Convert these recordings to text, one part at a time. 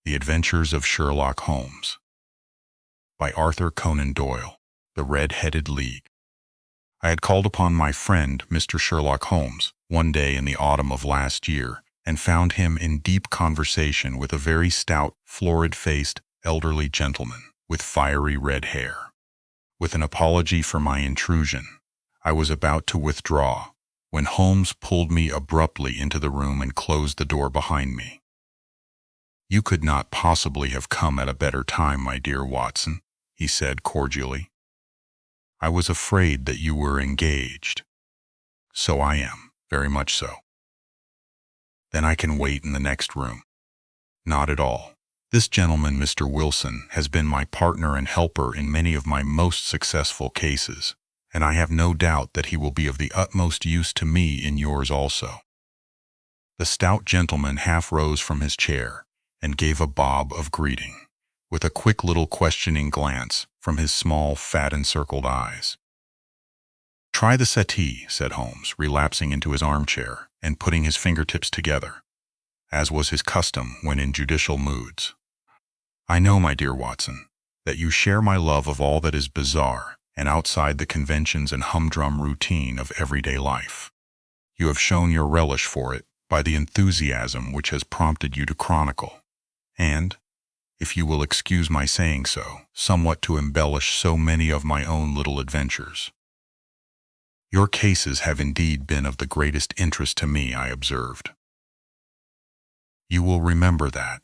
The Adventures of Sherlock Holmes by Arthur Conan Doyle, The Red-Headed League. I had called upon my friend, Mr. Sherlock Holmes, one day in the autumn of last year, and found him in deep conversation with a very stout, florid-faced, elderly gentleman with fiery red hair. With an apology for my intrusion, I was about to withdraw when Holmes pulled me abruptly into the room and closed the door behind me. "You could not possibly have come at a better time, my dear Watson," he said cordially. "I was afraid that you were engaged." "So I am, very much so." "Then I can wait in the next room." "Not at all. This gentleman, Mr. Wilson, has been my partner and helper in many of my most successful cases, and I have no doubt that he will be of the utmost use to me in yours also." The stout gentleman half rose from his chair and gave a bob of greeting, with a quick little questioning glance from his small, fat-encircled eyes. "Try the settee," said Holmes, relapsing into his armchair and putting his fingertips together, as was his custom when in judicial moods. "I know, my dear Watson, that you share my love of all that is bizarre and outside the conventions and humdrum routine of everyday life. You have shown your relish for it by the enthusiasm which has prompted you to chronicle, and, if you will excuse my saying so, somewhat to embellish so many of my own little adventures. Your cases have indeed been of the greatest interest to me," I observed. "You will remember that,"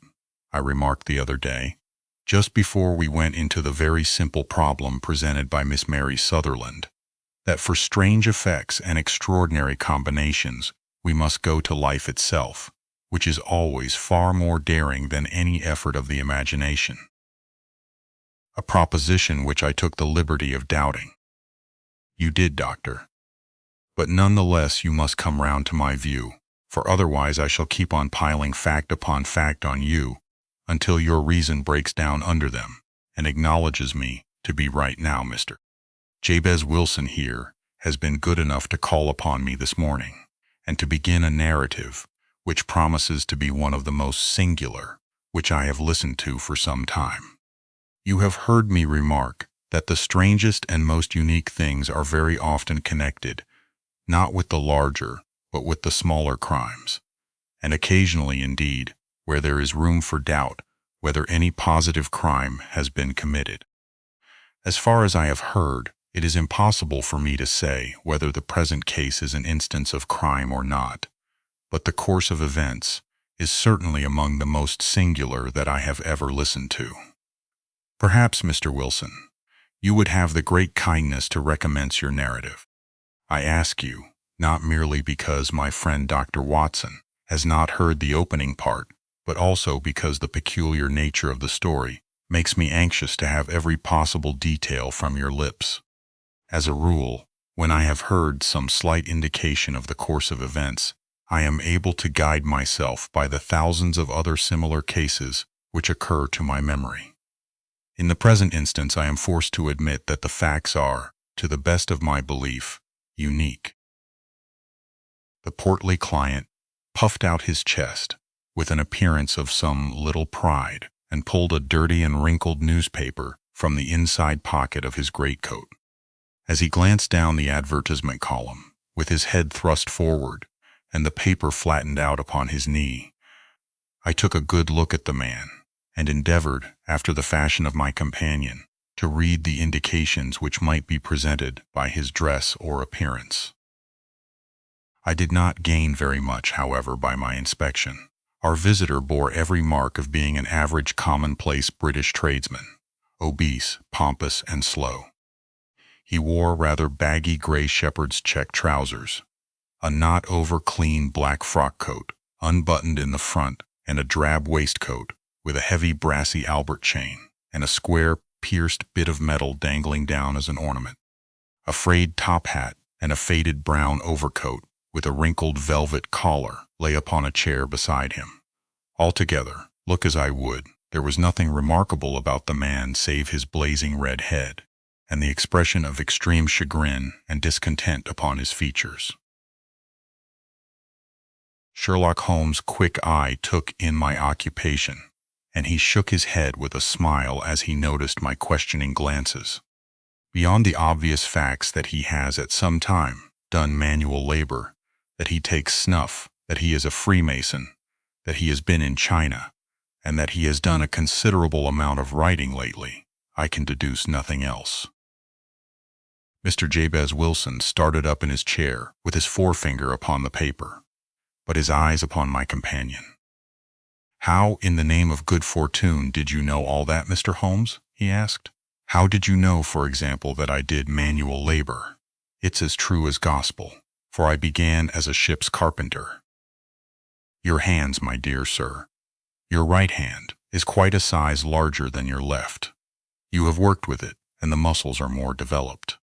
I remarked the other day, just before we went into the very simple problem presented by Miss Mary Sutherland, that for strange effects and extraordinary combinations we must go to life itself, which is always far more daring than any effort of the imagination. A proposition which I took the liberty of doubting. You did, Doctor. But none the less you must come round to my view, for otherwise I shall keep on piling fact upon fact on you until your reason breaks down under them and acknowledges me to be right. Now, Mr. Jabez Wilson here has been good enough to call upon me this morning and to begin a narrative which promises to be one of the most singular which I have listened to for some time. You have heard me remark that the strangest and most unique things are very often connected, not with the larger, but with the smaller crimes, and occasionally, indeed, where there is room for doubt whether any positive crime has been committed. As far as I have heard, it is impossible for me to say whether the present case is an instance of crime or not, but the course of events is certainly among the most singular that I have ever listened to. Perhaps, Mr. Wilson, you would have the great kindness to recommence your narrative. I ask you, not merely because my friend Dr. Watson has not heard the opening part, but also because the peculiar nature of the story makes me anxious to have every possible detail from your lips. As a rule, when I have heard some slight indication of the course of events, I am able to guide myself by the thousands of other similar cases which occur to my memory. In the present instance, I am forced to admit that the facts are, to the best of my belief, unique. The portly client puffed out his chest with an appearance of some little pride and pulled a dirty and wrinkled newspaper from the inside pocket of his greatcoat. As he glanced down the advertisement column, with his head thrust forward and the paper flattened out upon his knee, I took a good look at the man and endeavored, after the fashion of my companion, to read the indications which might be presented by his dress or appearance. I did not gain very much, however, by my inspection. Our visitor bore every mark of being an average commonplace British tradesman, obese, pompous, and slow. He wore rather baggy gray shepherd's check trousers, a not over-clean black frock coat, unbuttoned in the front, and a drab waistcoat with a heavy brassy Albert chain and a square, pierced bit of metal dangling down as an ornament. A frayed top hat and a faded brown overcoat with a wrinkled velvet collar lay upon a chair beside him. Altogether, look as I would, there was nothing remarkable about the man save his blazing red head and the expression of extreme chagrin and discontent upon his features. Sherlock Holmes' quick eye took in my occupation, and he shook his head with a smile as he noticed my questioning glances. Beyond the obvious facts that he has at some time done manual labor, that he takes snuff, that he is a Freemason, that he has been in China, and that he has done a considerable amount of writing lately, I can deduce nothing else. Mr. Jabez Wilson started up in his chair with his forefinger upon the paper, but his eyes upon my companion. "How, in the name of good fortune, did you know all that, Mr. Holmes?" he asked. "How did you know, for example, that I did manual labor? It's as true as gospel, for I began as a ship's carpenter." "Your hands, my dear sir. Your right hand is quite a size larger than your left. You have worked with it, and the muscles are more developed."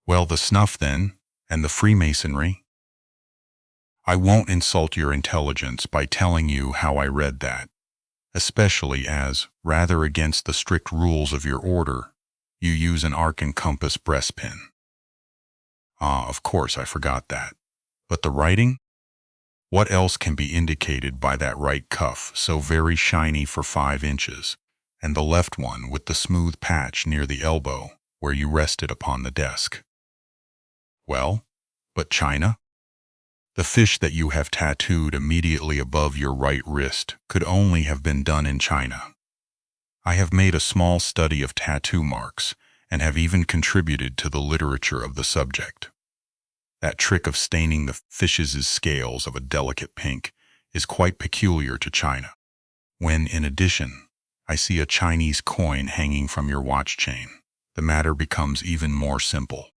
"Well, the snuff, then, and the Freemasonry?" "I won't insult your intelligence by telling you how I read that, especially as, rather against the strict rules of your order, you use an arc and compass breastpin." "Ah, of course, I forgot that. But the writing? What else can be indicated by that right cuff so very shiny for 5 inches, and the left one with the smooth patch near the elbow where you rested upon the desk?" "Well, but China? The fish that you have tattooed immediately above your right wrist could only have been done in China. I have made a small study of tattoo marks and have even contributed to the literature of the subject. That trick of staining the fish's scales of a delicate pink is quite peculiar to China. When, in addition, I see a Chinese coin hanging from your watch chain, the matter becomes even more simple."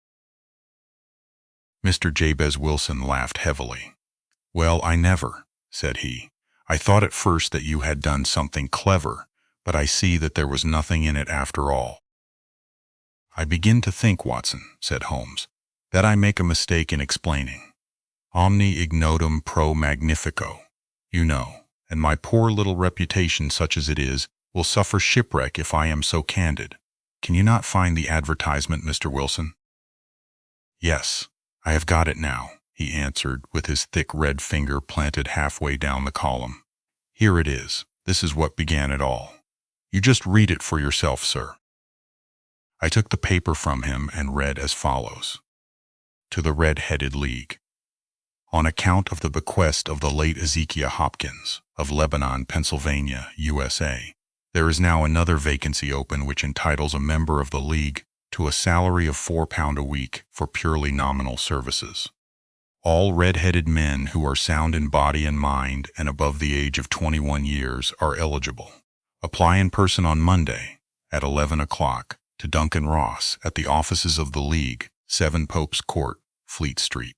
Mr. Jabez Wilson laughed heavily. "Well, I never," said he. "I thought at first that you had done something clever, but I see that there was nothing in it after all." "I begin to think, Watson," said Holmes, "that I make a mistake in explaining. Omni ignotum pro magnifico, you know, and my poor little reputation, such as it is, will suffer shipwreck if I am so candid. Can you not find the advertisement, Mr. Wilson?" "Yes, I have got it now," he answered, with his thick red finger planted halfway down the column. "Here it is. This is what began it all. You just read it for yourself, sir." I took the paper from him and read as follows. "To the Red-Headed League. On account of the bequest of the late Ezekiah Hopkins, of Lebanon, Pennsylvania, USA, there is now another vacancy open which entitles a member of the League to a salary of £4 a week for purely nominal services. All red-headed men who are sound in body and mind and above the age of 21 years are eligible. Apply in person on Monday at 11 o'clock to Duncan Ross at the offices of the League, 7 Pope's Court, Fleet Street."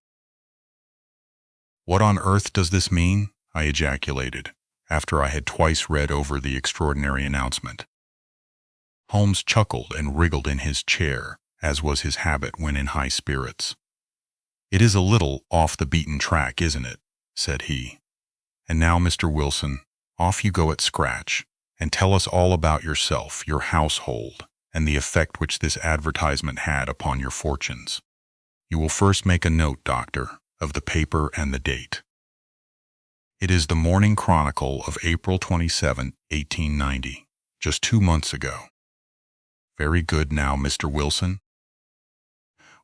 "What on earth does this mean?" I ejaculated, after I had twice read over the extraordinary announcement. Holmes chuckled and wriggled in his chair, as was his habit when in high spirits. "It is a little off the beaten track, isn't it?" said he. "And now, Mr. Wilson, off you go at scratch, and tell us all about yourself, your household, and the effect which this advertisement had upon your fortunes. You will first make a note, Doctor, of the paper and the date." "It is the Morning Chronicle of April 27, 1890, just 2 months ago." "Very good now, Mr. Wilson."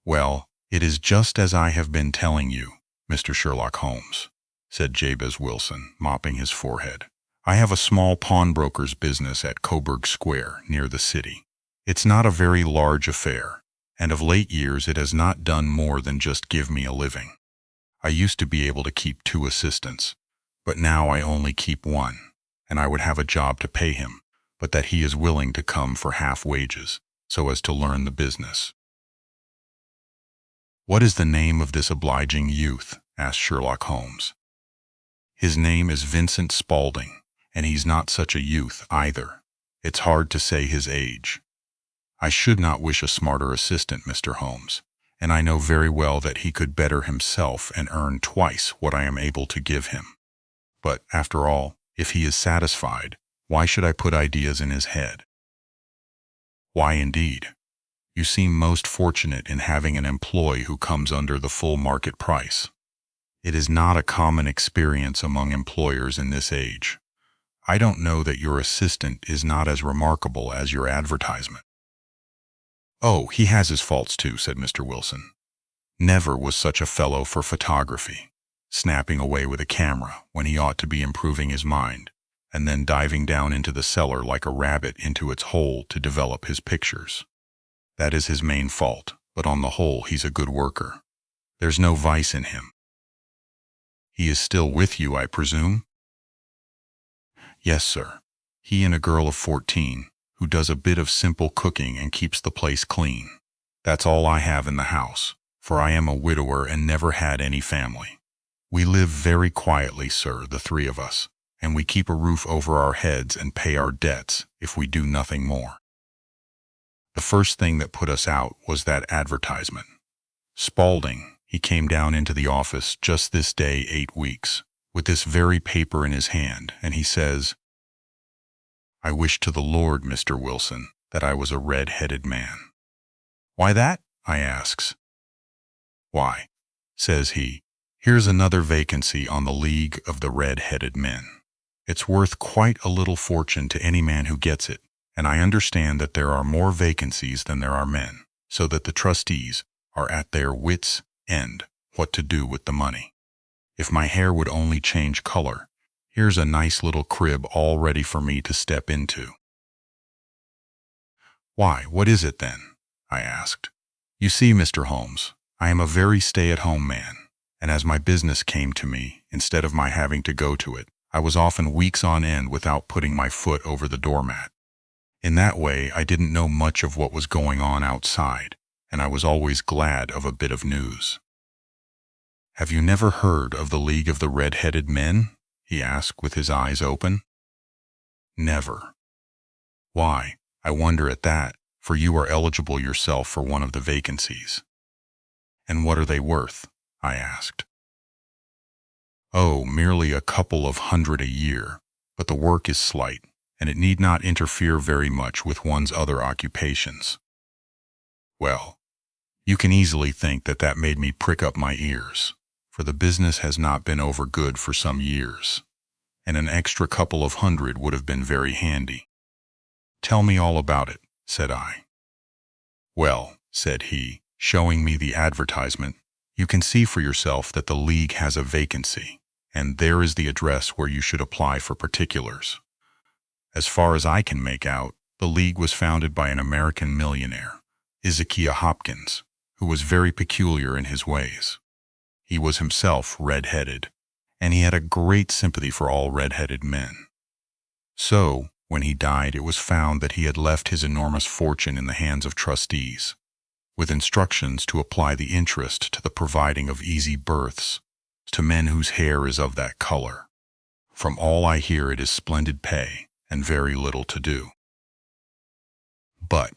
"Well, it is just as I have been telling you, Mr. Sherlock Holmes," said Jabez Wilson, mopping his forehead. "I have a small pawnbroker's business at Coburg Square, near the city. It's not a very large affair, and of late years it has not done more than just give me a living. I used to be able to keep 2 assistants, but now I only keep 1, and I would have a job to pay him, but that he is willing to come for half wages, so as to learn the business." "What is the name of this obliging youth?" asked Sherlock Holmes. "His name is Vincent Spaulding, and he's not such a youth either. It's hard to say his age. I should not wish a smarter assistant, Mr. Holmes, and I know very well that he could better himself and earn twice what I am able to give him. But, after all, if he is satisfied, why should I put ideas in his head?" "Why, indeed? You seem most fortunate in having an employee who comes under the full market price. It is not a common experience among employers in this age. I don't know that your assistant is not as remarkable as your advertisement." "Oh, he has his faults too," said Mr. Wilson. "Never was such a fellow for photography, snapping away with a camera when he ought to be improving his mind, and then diving down into the cellar like a rabbit into its hole to develop his pictures. That is his main fault, but on the whole he's a good worker. There's no vice in him." "He is still with you, I presume?" "Yes, sir. He and a girl of 14, who does a bit of simple cooking and keeps the place clean. That's all I have in the house, for I am a widower and never had any family. We live very quietly, sir, the three of us, and we keep a roof over our heads and pay our debts if we do nothing more. The first thing that put us out was that advertisement. Spaulding, he came down into the office just this day 8 weeks, with this very paper in his hand, and he says, 'I wish to the Lord, Mr. Wilson, that I was a red-headed man.' 'Why that?' I asks. 'Why,' says he, 'here's another vacancy on the League of the Red-Headed Men. It's worth quite a little fortune to any man who gets it, and I understand that there are more vacancies than there are men, so that the trustees are at their wits' end what to do with the money. If my hair would only change color, here's a nice little crib all ready for me to step into.' 'Why, what is it then?' I asked. 'You see, Mr. Holmes, I am a very stay-at-home man, and as my business came to me, instead of my having to go to it, I was often weeks on end without putting my foot over the doormat. In that way, I didn't know much of what was going on outside, and I was always glad of a bit of news.' 'Have you never heard of the League of the Red-Headed Men?' he asked with his eyes open. 'Never.' 'Why, I wonder at that, for you are eligible yourself for one of the vacancies.' 'And what are they worth?' I asked. 'Oh, merely a couple of hundred a year, but the work is slight, and it need not interfere very much with one's other occupations.' Well, you can easily think that that made me prick up my ears, for the business has not been over good for some years, and an extra couple of hundred would have been very handy. 'Tell me all about it,' said I. 'Well,' said he, showing me the advertisement, 'you can see for yourself that the League has a vacancy, and there is the address where you should apply for particulars. As far as I can make out, the League was founded by an American millionaire, Ezekiah Hopkins, who was very peculiar in his ways. He was himself red-headed, and he had a great sympathy for all red-headed men. So, when he died, it was found that he had left his enormous fortune in the hands of trustees, with instructions to apply the interest to the providing of easy berths to men whose hair is of that color. From all I hear, it is splendid pay and very little to do.' 'But,'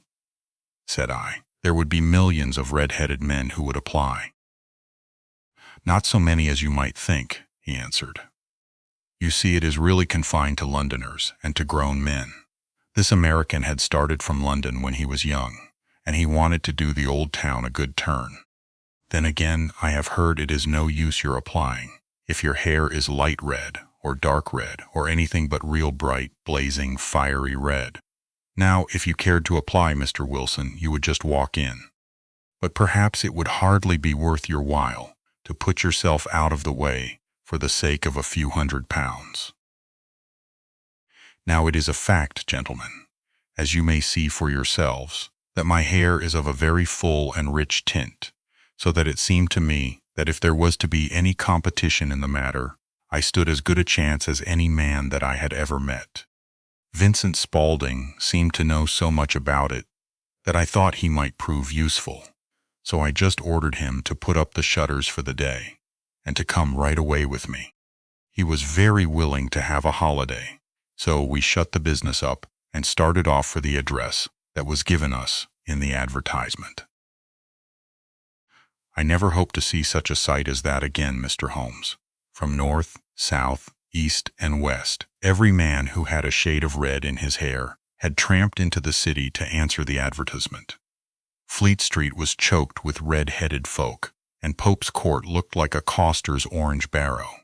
said I, 'there would be millions of red-headed men who would apply.' 'Not so many as you might think,' he answered. 'You see, it is really confined to Londoners and to grown men. This American had started from London when he was young, and he wanted to do the old town a good turn. Then again, I have heard it is no use your applying, if your hair is light red, or dark red, or anything but real bright, blazing, fiery red. Now, if you cared to apply, Mr. Wilson, you would just walk in. But perhaps it would hardly be worth your while to put yourself out of the way for the sake of a few £100. Now it is a fact, gentlemen, as you may see for yourselves, that my hair is of a very full and rich tint, so that it seemed to me that if there was to be any competition in the matter, I stood as good a chance as any man that I had ever met. Vincent Spaulding seemed to know so much about it that I thought he might prove useful, so I just ordered him to put up the shutters for the day, and to come right away with me. He was very willing to have a holiday, so we shut the business up and started off for the address that was given us in the advertisement. I never hope to see such a sight as that again, Mr. Holmes. From north, south, east, and west, every man who had a shade of red in his hair had tramped into the city to answer the advertisement. Fleet Street was choked with red-headed folk, and Pope's Court looked like a coster's orange barrow.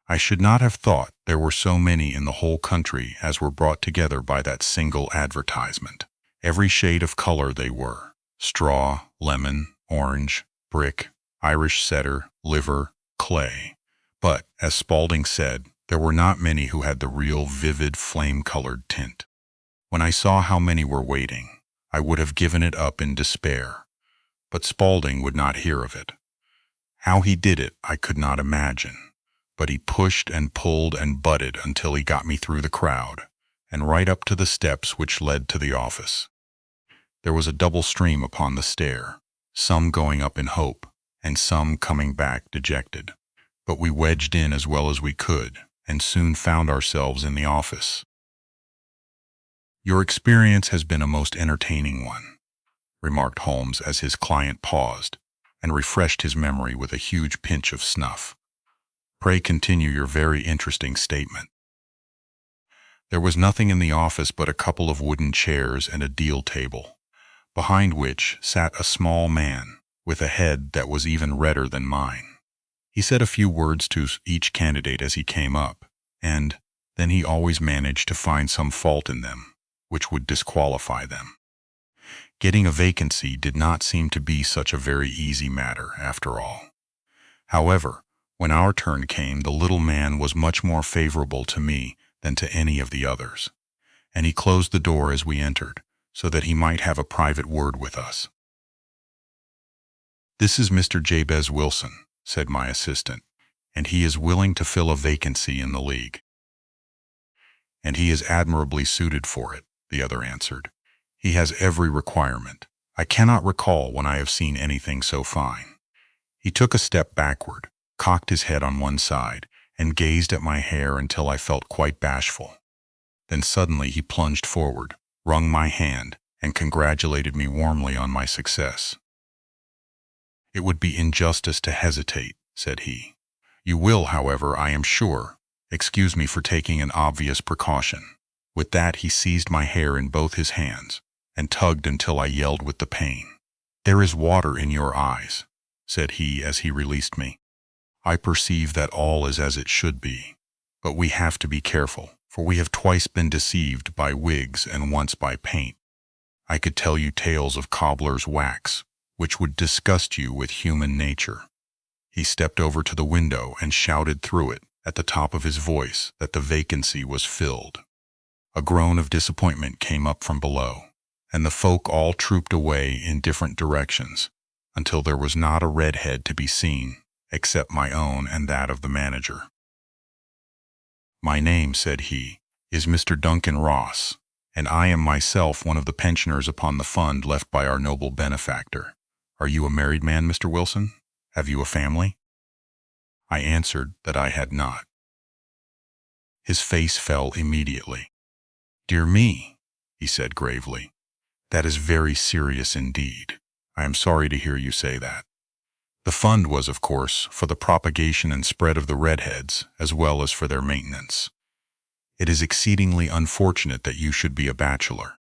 I should not have thought there were so many in the whole country as were brought together by that single advertisement. Every shade of color they were: straw, lemon, orange, brick, Irish setter, liver, clay. But, as Spaulding said, there were not many who had the real vivid flame-colored tint. When I saw how many were waiting, I would have given it up in despair. But Spaulding would not hear of it. How he did it, I could not imagine. But he pushed and pulled and butted until he got me through the crowd, and right up to the steps which led to the office. There was a double stream upon the stair, some going up in hope, and some coming back dejected. But we wedged in as well as we could, and soon found ourselves in the office. "Your experience has been a most entertaining one," remarked Holmes as his client paused, and refreshed his memory with a huge pinch of snuff. "Pray continue your very interesting statement." There was nothing in the office but a couple of wooden chairs and a deal table, behind which sat a small man with a head that was even redder than mine. He said a few words to each candidate as he came up, and then he always managed to find some fault in them, which would disqualify them. Getting a vacancy did not seem to be such a very easy matter, after all. However, when our turn came, the little man was much more favorable to me than to any of the others, and he closed the door as we entered, so that he might have a private word with us. "This is Mr. Jabez Wilson," said my assistant, "and he is willing to fill a vacancy in the league." "And he is admirably suited for it," the other answered. "He has every requirement. I cannot recall when I have seen anything so fine." He took a step backward, cocked his head on one side, and gazed at my hair until I felt quite bashful. Then suddenly he plunged forward, wrung my hand, and congratulated me warmly on my success. "It would be injustice to hesitate," said he. "You will, however, I am sure, excuse me for taking an obvious precaution." With that he seized my hair in both his hands, and tugged until I yelled with the pain. "There is water in your eyes," said he as he released me. "I perceive that all is as it should be, but we have to be careful, for we have twice been deceived by wigs and once by paint. I could tell you tales of cobbler's wax, which would disgust you with human nature." He stepped over to the window and shouted through it, at the top of his voice, that the vacancy was filled. A groan of disappointment came up from below, and the folk all trooped away in different directions, until there was not a redhead to be seen, except my own and that of the manager. "My name," said he, "is Mr. Duncan Ross, and I am myself one of the pensioners upon the fund left by our noble benefactor. Are you a married man, Mr. Wilson? Have you a family?" I answered that I had not. His face fell immediately. "Dear me," he said gravely, "that is very serious indeed. I am sorry to hear you say that. The fund was, of course, for the propagation and spread of the redheads, as well as for their maintenance. It is exceedingly unfortunate that you should be a bachelor."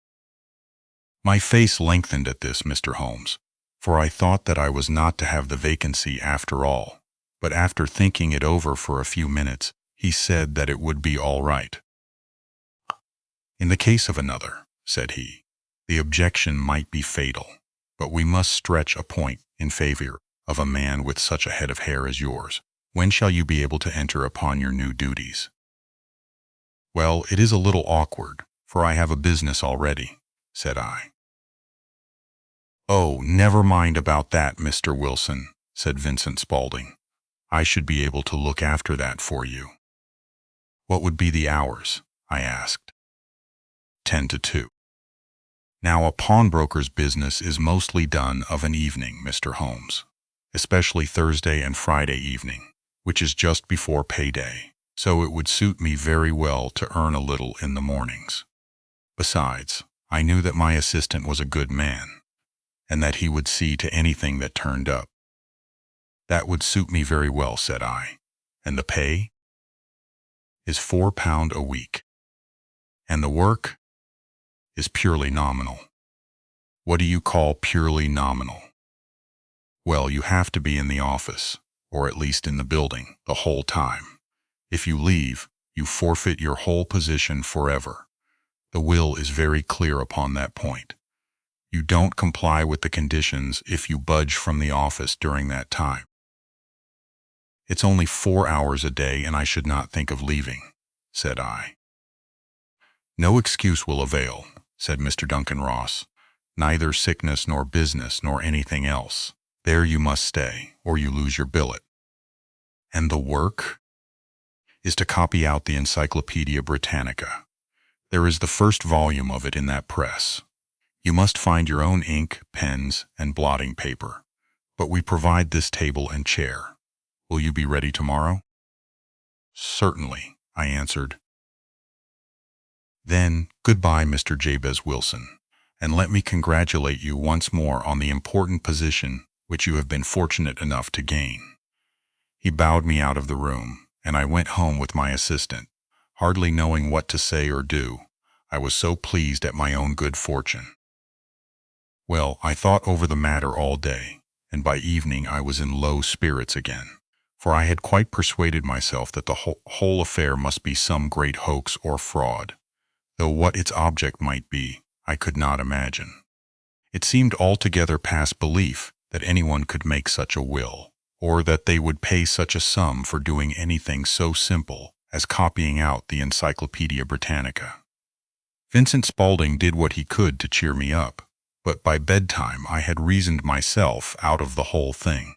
My face lengthened at this, Mr. Holmes, for I thought that I was not to have the vacancy after all, but after thinking it over for a few minutes, he said that it would be all right. "In the case of another," said he, "the objection might be fatal, but we must stretch a point in favor of a man with such a head of hair as yours. When shall you be able to enter upon your new duties?" "Well, it is a little awkward, for I have a business already," said I. "Oh, never mind about that, Mr. Wilson," said Vincent Spaulding. "I should be able to look after that for you." "What would be the hours?" I asked. 10 to 2. Now, a pawnbroker's business is mostly done of an evening, Mr. Holmes, especially Thursday and Friday evening, which is just before payday, so it would suit me very well to earn a little in the mornings. Besides, I knew that my assistant was a good man, and that he would see to anything that turned up. "That would suit me very well," said I. "And the pay?" "Is £4 a week." "And the work?" "Is purely nominal." "What do you call purely nominal?" "Well, you have to be in the office, or at least in the building, the whole time. If you leave, you forfeit your whole position forever. The will is very clear upon that point. You don't comply with the conditions if you budge from the office during that time. It's only 4 hours a day and I should not think of leaving, said I. No excuse will avail, said Mr. Duncan Ross. Neither sickness nor business nor anything else. There you must stay, or you lose your billet. And the work is to copy out the Encyclopedia Britannica. There is the first volume of it in that press. You must find your own ink, pens, and blotting paper. But we provide this table and chair. Will you be ready tomorrow? Certainly, I answered. Then, goodbye, Mr. Jabez Wilson, and let me congratulate you once more on the important position which you have been fortunate enough to gain. He bowed me out of the room, and I went home with my assistant, hardly knowing what to say or do. I was so pleased at my own good fortune. Well, I thought over the matter all day, and by evening I was in low spirits again, for I had quite persuaded myself that the whole affair must be some great hoax or fraud, though what its object might be, I could not imagine. It seemed altogether past belief that anyone could make such a will, or that they would pay such a sum for doing anything so simple as copying out the Encyclopedia Britannica. Vincent Spaulding did what he could to cheer me up, but by bedtime I had reasoned myself out of the whole thing.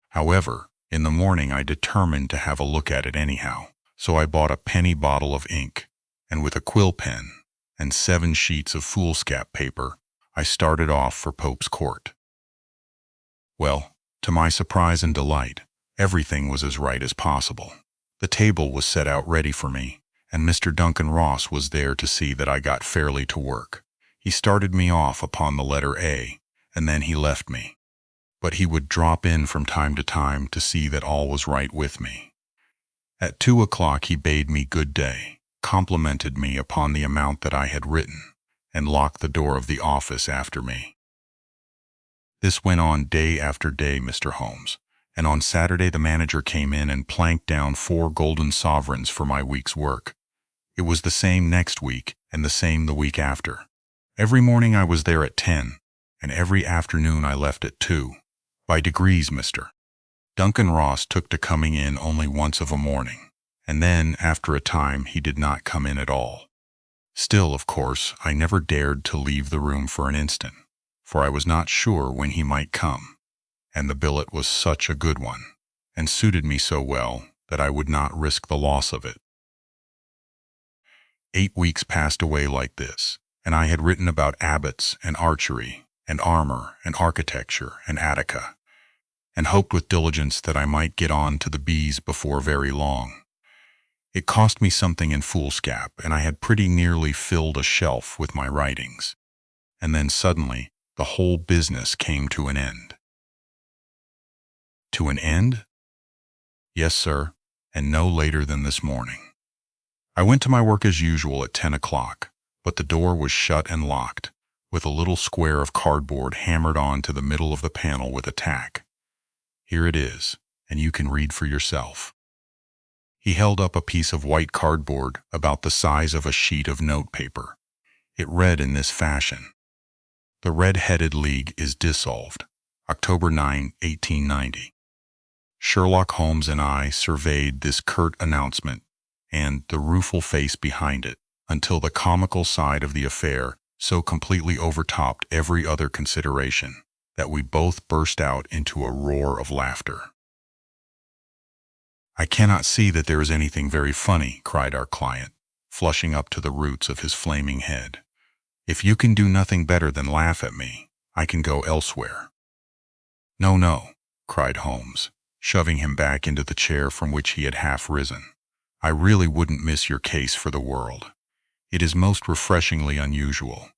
However, in the morning I determined to have a look at it anyhow, so I bought a penny bottle of ink, and with a quill pen and 7 sheets of foolscap paper, I started off for Pope's Court. Well, to my surprise and delight, everything was as right as possible. The table was set out ready for me, and Mr. Duncan Ross was there to see that I got fairly to work. He started me off upon the letter A, and then he left me. But he would drop in from time to time to see that all was right with me. At 2 o'clock he bade me good day, complimented me upon the amount that I had written, and locked the door of the office after me. This went on day after day, Mr. Holmes, and on Saturday the manager came in and planked down 4 golden sovereigns for my week's work. It was the same next week, and the same the week after. Every morning I was there at 10, and every afternoon I left at 2. By degrees, Mr. Duncan Ross took to coming in only once of a morning, and then, after a time, he did not come in at all. Still, of course, I never dared to leave the room for an instant, for I was not sure when he might come, and the billet was such a good one, and suited me so well that I would not risk the loss of it. 8 weeks passed away like this, and I had written about abbots and archery and armor and architecture and Attica, and hoped with diligence that I might get on to the bees before very long. It cost me something in foolscap, and I had pretty nearly filled a shelf with my writings. And then suddenly, the whole business came to an end. To an end? Yes, sir, and no later than this morning. I went to my work as usual at 10 o'clock, but the door was shut and locked, with a little square of cardboard hammered on to the middle of the panel with a tack. Here it is, and you can read for yourself. He held up a piece of white cardboard about the size of a sheet of notepaper. It read in this fashion: The Red-Headed League is dissolved, October 9, 1890. Sherlock Holmes and I surveyed this curt announcement and the rueful face behind it until the comical side of the affair so completely overtopped every other consideration that we both burst out into a roar of laughter. I cannot see that there is anything very funny, cried our client, flushing up to the roots of his flaming head. If you can do nothing better than laugh at me, I can go elsewhere. No, no, cried Holmes, shoving him back into the chair from which he had half risen. I really wouldn't miss your case for the world. It is most refreshingly unusual.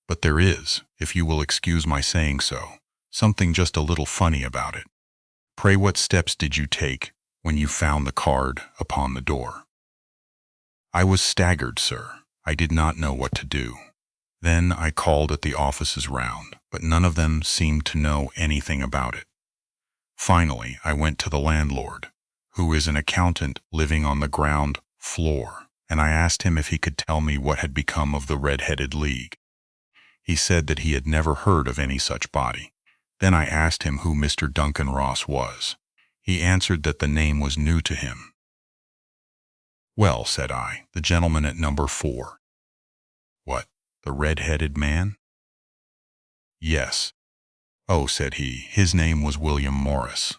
But there is, if you will excuse my saying so, something just a little funny about it. Pray, what steps did you take when you found the card upon the door? I was staggered, sir. I did not know what to do. Then I called at the offices round, but none of them seemed to know anything about it. Finally, I went to the landlord, who is an accountant living on the ground floor, and I asked him if he could tell me what had become of the Red-Headed League. He said that he had never heard of any such body. Then I asked him who Mr. Duncan Ross was. He answered that the name was new to him. "Well," said I, "the gentleman at number 4. "What, the red-headed man?" "Yes." "Oh," said he, "his name was William Morris.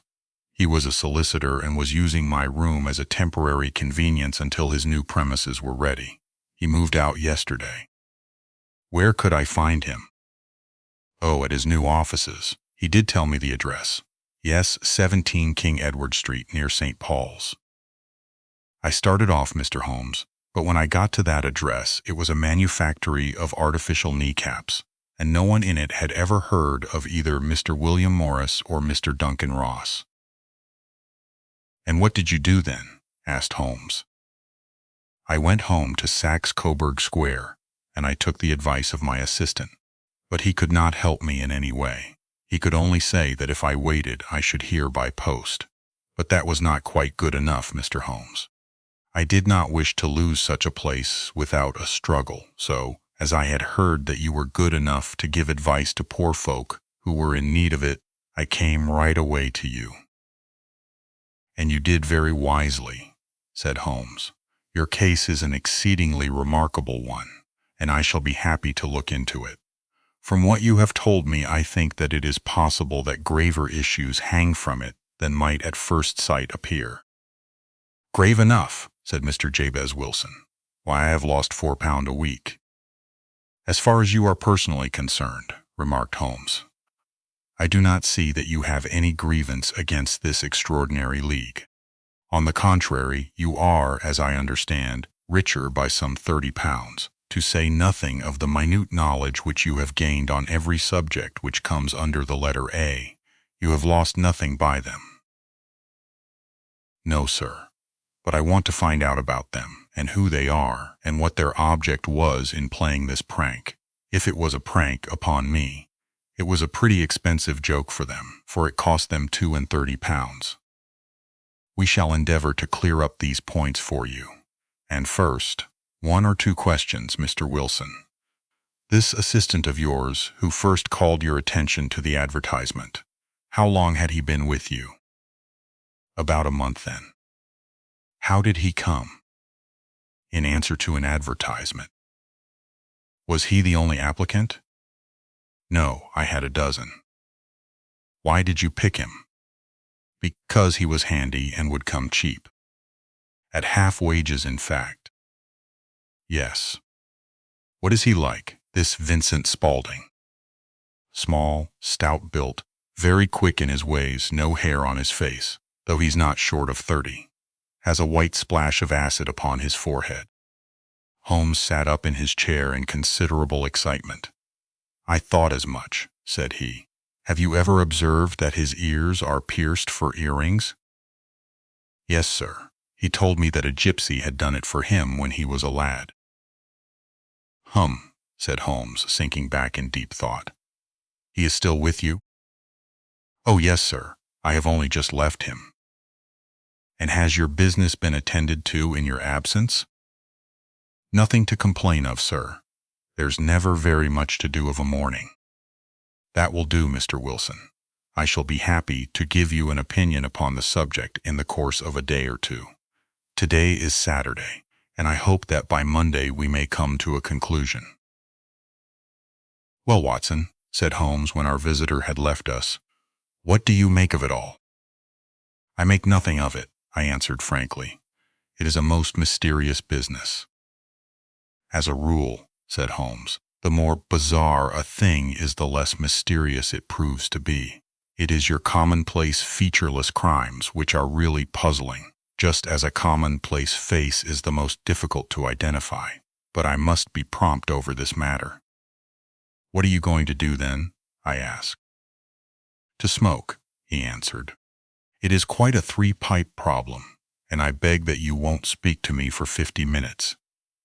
He was a solicitor and was using my room as a temporary convenience until his new premises were ready. He moved out yesterday." "Where could I find him?" "Oh, at his new offices. He did tell me the address. Yes, 17 King Edward Street, near St. Paul's." I started off, Mr. Holmes, but when I got to that address, it was a manufactory of artificial kneecaps, and no one in it had ever heard of either Mr. William Morris or Mr. Duncan Ross. "And what did you do then?" asked Holmes. "I went home to Saxe-Coburg Square, and I took the advice of my assistant. But he could not help me in any way. He could only say that if I waited, I should hear by post. But that was not quite good enough, Mr. Holmes. I did not wish to lose such a place without a struggle, so, as I had heard that you were good enough to give advice to poor folk who were in need of it, I came right away to you." "And you did very wisely," said Holmes. "Your case is an exceedingly remarkable one, and I shall be happy to look into it. From what you have told me, I think that it is possible that graver issues hang from it than might at first sight appear." "Grave enough," said Mr. Jabez Wilson. "Why, I have lost £4 a week." "As far as you are personally concerned," remarked Holmes, "I do not see that you have any grievance against this extraordinary league. On the contrary, you are, as I understand, richer by some £30, to say nothing of the minute knowledge which you have gained on every subject which comes under the letter A. You have lost nothing by them." "No, sir. But I want to find out about them, and who they are, and what their object was in playing this prank. If it was a prank upon me, it was a pretty expensive joke for them, for it cost them £32. We shall endeavor to clear up these points for you. And first, 1 or 2 questions, Mr. Wilson. This assistant of yours, who first called your attention to the advertisement, how long had he been with you?" "About a month then." "How did he come?" "In answer to an advertisement." "Was he the only applicant?" "No, I had a dozen." "Why did you pick him?" "Because he was handy and would come cheap." "At half wages, in fact." "Yes." "What is he like, this Vincent Spaulding?" "Small, stout-built, very quick in his ways, no hair on his face, though he's not short of 30. Has a white splash of acid upon his forehead." Holmes sat up in his chair in considerable excitement. "I thought as much," said he. "Have you ever observed that his ears are pierced for earrings?" "Yes, sir. He told me that a gypsy had done it for him when he was a lad." "Hum," said Holmes, sinking back in deep thought. "He is still with you?" "Oh, yes, sir. I have only just left him." "And has your business been attended to in your absence?" "Nothing to complain of, sir. There's never very much to do of a morning." "That will do, Mr. Wilson. I shall be happy to give you an opinion upon the subject in the course of a day or 2. Today is Saturday, and I hope that by Monday we may come to a conclusion." "Well, Watson," said Holmes when our visitor had left us, "what do you make of it all?" "I make nothing of it," I answered frankly. "It is a most mysterious business." "As a rule," said Holmes, "the more bizarre a thing is, the less mysterious it proves to be. It is your commonplace, featureless crimes which are really puzzling, just as a commonplace face is the most difficult to identify. But I must be prompt over this matter." "What are you going to do then?" I asked. "To smoke," he answered. "It is quite a 3-pipe problem, and I beg that you won't speak to me for 50 minutes.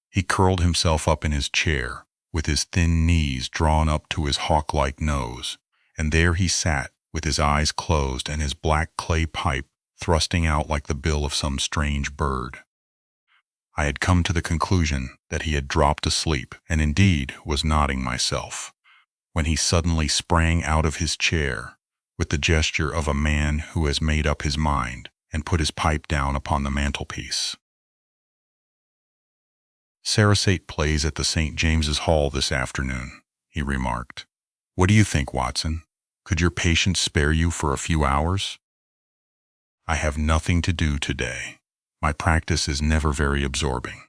He curled himself up in his chair, with his thin knees drawn up to his hawk-like nose, and there he sat, with his eyes closed and his black clay pipe thrusting out like the bill of some strange bird. I had come to the conclusion that he had dropped asleep, and indeed was nodding myself, when he suddenly sprang out of his chair, with the gesture of a man who has made up his mind, and put his pipe down upon the mantelpiece. "Sarasate plays at the St. James's Hall this afternoon," he remarked. "What do you think, Watson? Could your patient spare you for a few hours?" "I have nothing to do today. My practice is never very absorbing."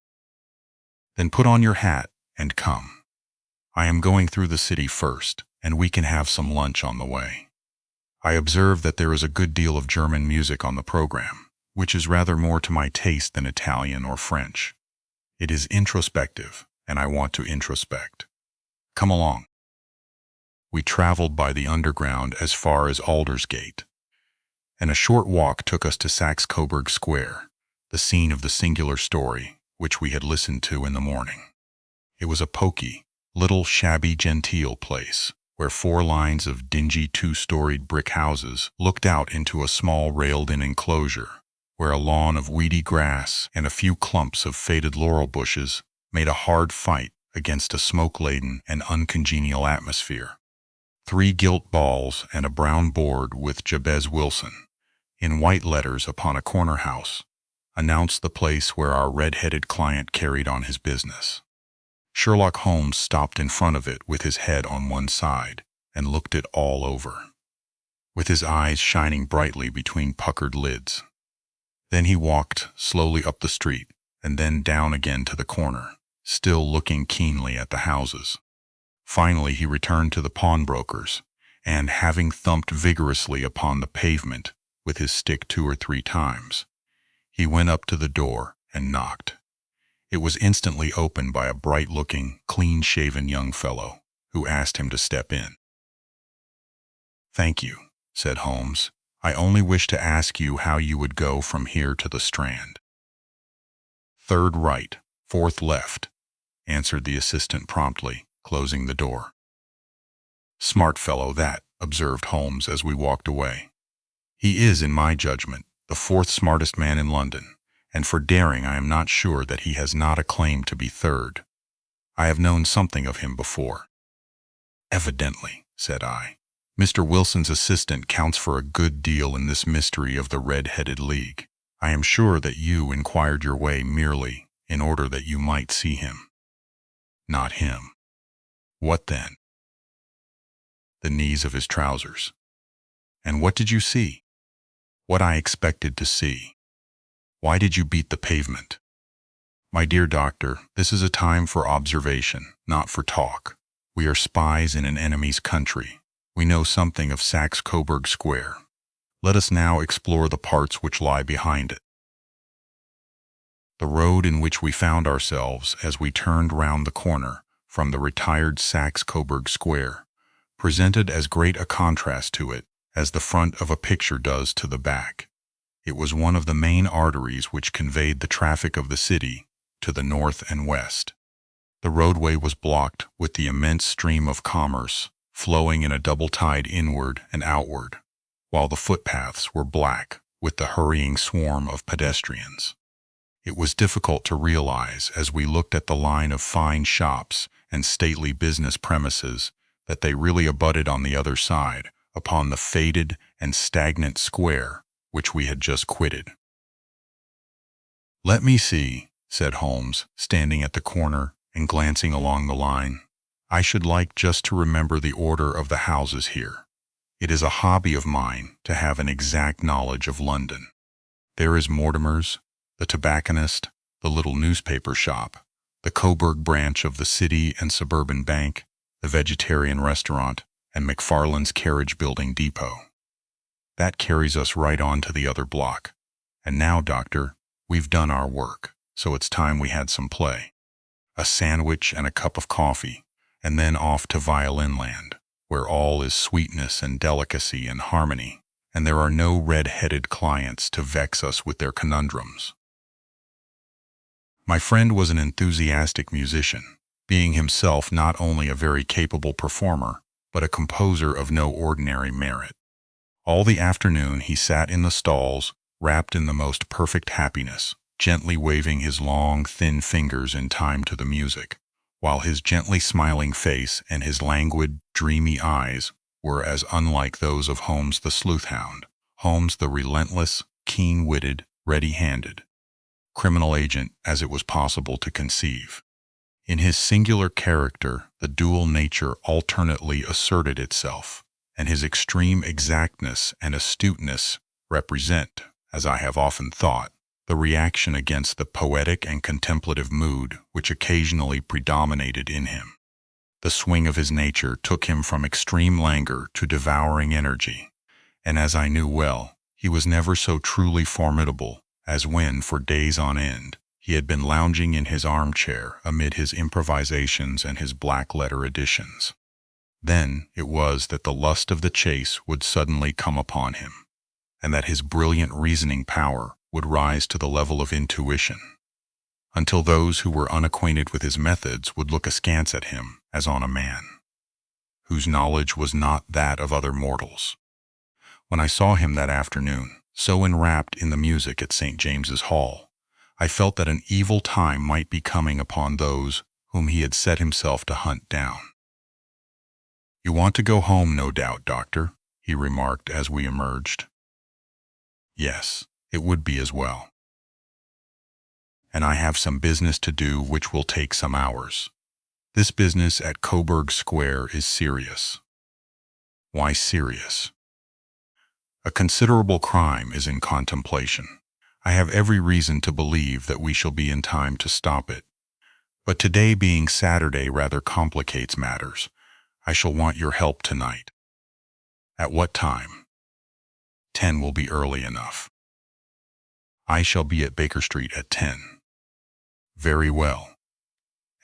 "Then put on your hat and come. I am going through the city first, and we can have some lunch on the way. I observe that there is a good deal of German music on the program, which is rather more to my taste than Italian or French. It is introspective, and I want to introspect. Come along." We traveled by the underground as far as Aldersgate, and a short walk took us to Saxe-Coburg Square, the scene of the singular story which we had listened to in the morning. It was a poky, little shabby genteel place, where 4 lines of dingy 2-storied brick houses looked out into a small railed-in enclosure, where a lawn of weedy grass and a few clumps of faded laurel bushes made a hard fight against a smoke-laden and uncongenial atmosphere. 3 gilt balls and a brown board with Jabez Wilson, in white letters upon a corner house, announced the place where our red-headed client carried on his business. Sherlock Holmes stopped in front of it with his head on one side and looked it all over, with his eyes shining brightly between puckered lids. Then he walked slowly up the street and then down again to the corner, still looking keenly at the houses. Finally he returned to the pawnbroker's, and having thumped vigorously upon the pavement with his stick 2 or 3 times, he went up to the door and knocked. It was instantly opened by a bright-looking, clean-shaven young fellow, who asked him to step in. "Thank you," said Holmes. "I only wish to ask you how you would go from here to the Strand." "3rd right, 4th left," answered the assistant promptly, closing the door. "Smart fellow that," observed Holmes as we walked away. "He is, in my judgment, the 4th smartest man in London, and for daring I am not sure that he has not a claim to be 3rd. I have known something of him before." "Evidently," said I. "Mr. Wilson's assistant counts for a good deal in this mystery of the Red-Headed League. I am sure that you inquired your way merely in order that you might see him." "Not him." "What then?" "The knees of his trousers." "And what did you see?" "What I expected to see." "Why did you beat the pavement?" "My dear doctor, this is a time for observation, not for talk. We are spies in an enemy's country. We know something of Saxe-Coburg Square. Let us now explore the parts which lie behind it." The road in which we found ourselves as we turned round the corner from the retired Saxe-Coburg Square presented as great a contrast to it as the front of a picture does to the back. It was one of the main arteries which conveyed the traffic of the city to the north and west. The roadway was blocked with the immense stream of commerce flowing in a double tide inward and outward, while the footpaths were black with the hurrying swarm of pedestrians. It was difficult to realize as we looked at the line of fine shops and stately business premises that they really abutted on the other side upon the faded and stagnant square which we had just quitted. "Let me see," said Holmes, standing at the corner and glancing along the line. "I should like just to remember the order of the houses here. It is a hobby of mine to have an exact knowledge of London. There is Mortimer's, the tobacconist, the little newspaper shop, the Coburg branch of the City and Suburban Bank, the vegetarian restaurant, and McFarland's carriage building depot. That carries us right on to the other block. And now, doctor, we've done our work, so it's time we had some play. A sandwich and a cup of coffee, and then off to Violin Land, where all is sweetness and delicacy and harmony, and there are no red-headed clients to vex us with their conundrums." My friend was an enthusiastic musician, being himself not only a very capable performer, but a composer of no ordinary merit. All the afternoon he sat in the stalls, wrapped in the most perfect happiness, gently waving his long, thin fingers in time to the music, while his gently smiling face and his languid, dreamy eyes were as unlike those of Holmes the sleuth-hound, Holmes the relentless, keen-witted, ready-handed criminal agent as it was possible to conceive. In his singular character, the dual nature alternately asserted itself, and his extreme exactness and astuteness represent, as I have often thought, the reaction against the poetic and contemplative mood which occasionally predominated in him. The swing of his nature took him from extreme languor to devouring energy, and as I knew well, he was never so truly formidable as when, for days on end, he had been lounging in his armchair amid his improvisations and his black-letter editions. Then it was that the lust of the chase would suddenly come upon him, and that his brilliant reasoning power would rise to the level of intuition, until those who were unacquainted with his methods would look askance at him as on a man whose knowledge was not that of other mortals. When I saw him that afternoon, so enwrapped in the music at St. James's Hall, I felt that an evil time might be coming upon those whom he had set himself to hunt down. "You want to go home, no doubt, Doctor," he remarked as we emerged. "Yes, it would be as well. And I have some business to do which will take some hours. This business at Coburg Square is serious." "Why serious?" "A considerable crime is in contemplation. I have every reason to believe that we shall be in time to stop it. But today being Saturday rather complicates matters. I shall want your help tonight." "At what time?" 10 will be early enough." "I shall be at Baker Street at 10. "Very well.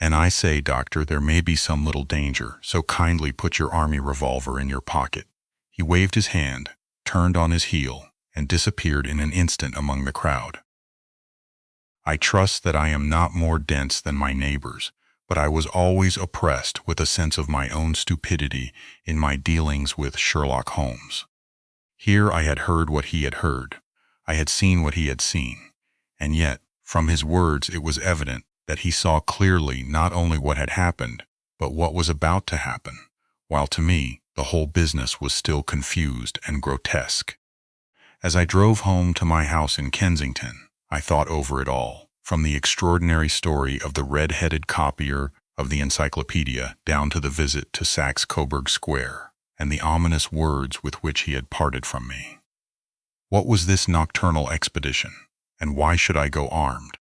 And I say, Doctor, there may be some little danger, so kindly put your army revolver in your pocket." He waved his hand, turned on his heel, and disappeared in an instant among the crowd. I trust that I am not more dense than my neighbors, but I was always oppressed with a sense of my own stupidity in my dealings with Sherlock Holmes. Here I had heard what he had heard, I had seen what he had seen, and yet, from his words it was evident that he saw clearly not only what had happened, but what was about to happen, while to me the whole business was still confused and grotesque. As I drove home to my house in Kensington, I thought over it all, from the extraordinary story of the red-headed copier of the encyclopedia down to the visit to Saxe Coburg Square, and the ominous words with which he had parted from me. What was this nocturnal expedition, and why should I go armed?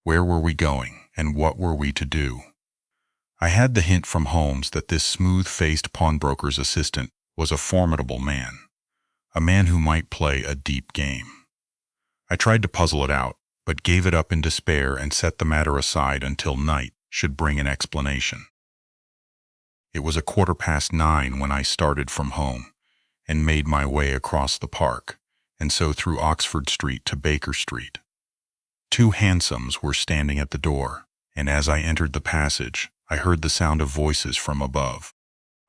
Where were we going, and what were we to do? I had the hint from Holmes that this smooth-faced pawnbroker's assistant was a formidable man, a man who might play a deep game. I tried to puzzle it out, but gave it up in despair and set the matter aside until night should bring an explanation. It was 9:15 when I started from home and made my way across the park, and so through Oxford Street to Baker Street. 2 hansoms were standing at the door, and as I entered the passage, I heard the sound of voices from above.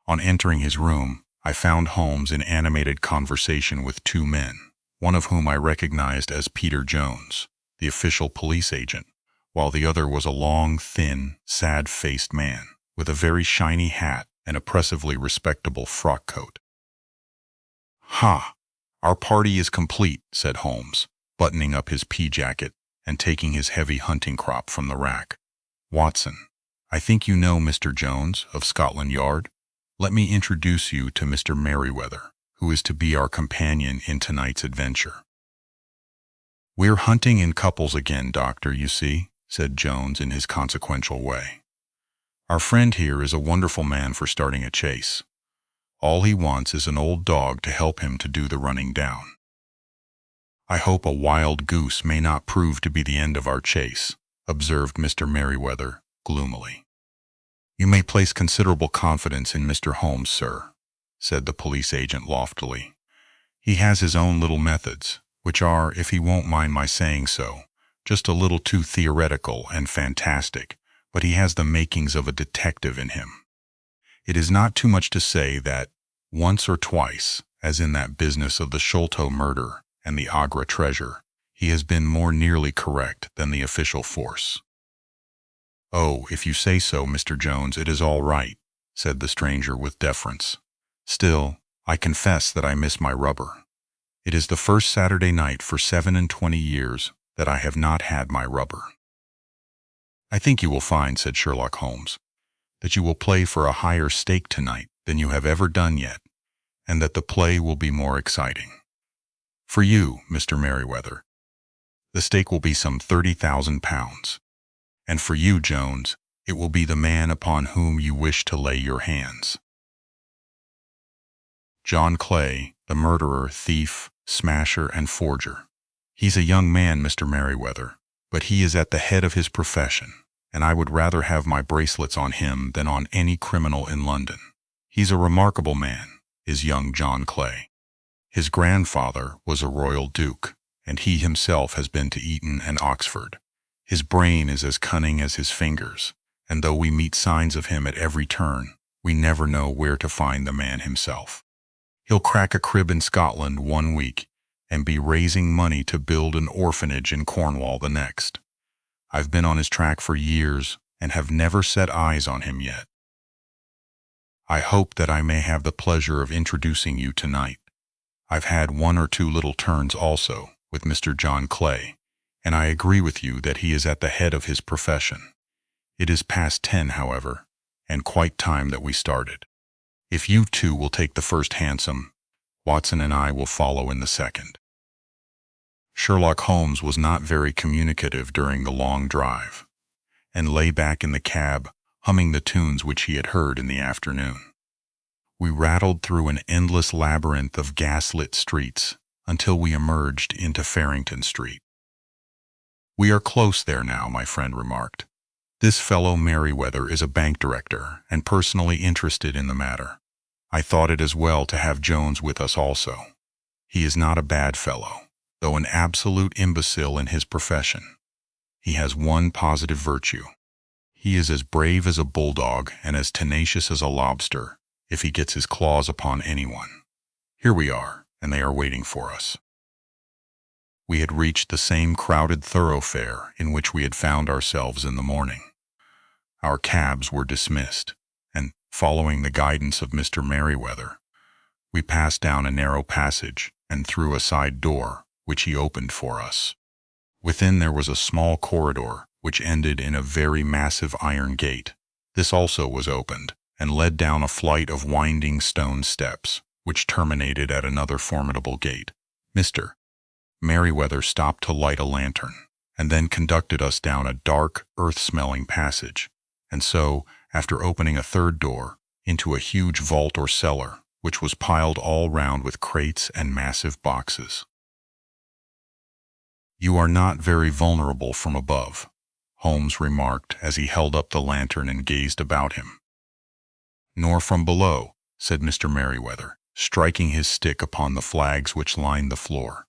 On entering his room, I found Holmes in animated conversation with 2 men, one of whom I recognized as Peter Jones, the official police agent, while the other was a long, thin, sad-faced man, with a very shiny hat and oppressively respectable frock coat. "Ha! Our party is complete," said Holmes, buttoning up his pea-jacket and taking his heavy hunting crop from the rack. "Watson, I think you know Mr. Jones of Scotland Yard. Let me introduce you to Mr. Merriweather, who is to be our companion in tonight's adventure." "We're hunting in couples again, Doctor, you see," said Jones in his consequential way. "Our friend here is a wonderful man for starting a chase. All he wants is an old dog to help him to do the running down." "I hope a wild goose may not prove to be the end of our chase," observed Mr. Merriweather gloomily. "You may place considerable confidence in Mr. Holmes, sir," said the police agent loftily. "He has his own little methods, which are, if he won't mind my saying so, just a little too theoretical and fantastic, but he has the makings of a detective in him. It is not too much to say that, once or twice, as in that business of the Sholto murder and the Agra treasure, he has been more nearly correct than the official force." "Oh, if you say so, Mr. Jones, it is all right," said the stranger with deference. "Still, I confess that I miss my rubber. It is the first Saturday night for 27 years that I have not had my rubber." "I think you will find," said Sherlock Holmes, "that you will play for a higher stake tonight than you have ever done yet, and that the play will be more exciting. For you, Mr. Merryweather, the stake will be some £30,000, and for you, Jones, it will be the man upon whom you wish to lay your hands. John Clay, the murderer, thief, smasher, and forger. He's a young man, Mr. Merryweather, but he is at the head of his profession, and I would rather have my bracelets on him than on any criminal in London. He's a remarkable man, is young John Clay. His grandfather was a royal duke, and he himself has been to Eton and Oxford. His brain is as cunning as his fingers, and though we meet signs of him at every turn, we never know where to find the man himself. He'll crack a crib in Scotland one week and be raising money to build an orphanage in Cornwall the next. I've been on his track for years and have never set eyes on him yet. I hope that I may have the pleasure of introducing you tonight. I've had one or two little turns also with Mr. John Clay, and I agree with you that he is at the head of his profession. It is past 10, however, and quite time that we started. If you two will take the first hansom, Watson and I will follow in the second." Sherlock Holmes was not very communicative during the long drive, and lay back in the cab, humming the tunes which he had heard in the afternoon. We rattled through an endless labyrinth of gas-lit streets until we emerged into Farrington Street. "We are close there now," my friend remarked. "This fellow Merryweather is a bank director and personally interested in the matter. I thought it as well to have Jones with us also. He is not a bad fellow, though an absolute imbecile in his profession. He has one positive virtue. He is as brave as a bulldog and as tenacious as a lobster if he gets his claws upon anyone. Here we are, and they are waiting for us." We had reached the same crowded thoroughfare in which we had found ourselves in the morning. Our cabs were dismissed, and, following the guidance of Mr. Merryweather, we passed down a narrow passage and through a side door, which he opened for us. Within there was a small corridor, which ended in a very massive iron gate. This also was opened, and led down a flight of winding stone steps, which terminated at another formidable gate. Mr. Merryweather stopped to light a lantern, and then conducted us down a dark, earth-smelling passage, and so, after opening a third door, into a huge vault or cellar, which was piled all round with crates and massive boxes. "You are not very vulnerable from above," Holmes remarked as he held up the lantern and gazed about him. "Nor from below," said Mr. Merryweather, striking his stick upon the flags which lined the floor.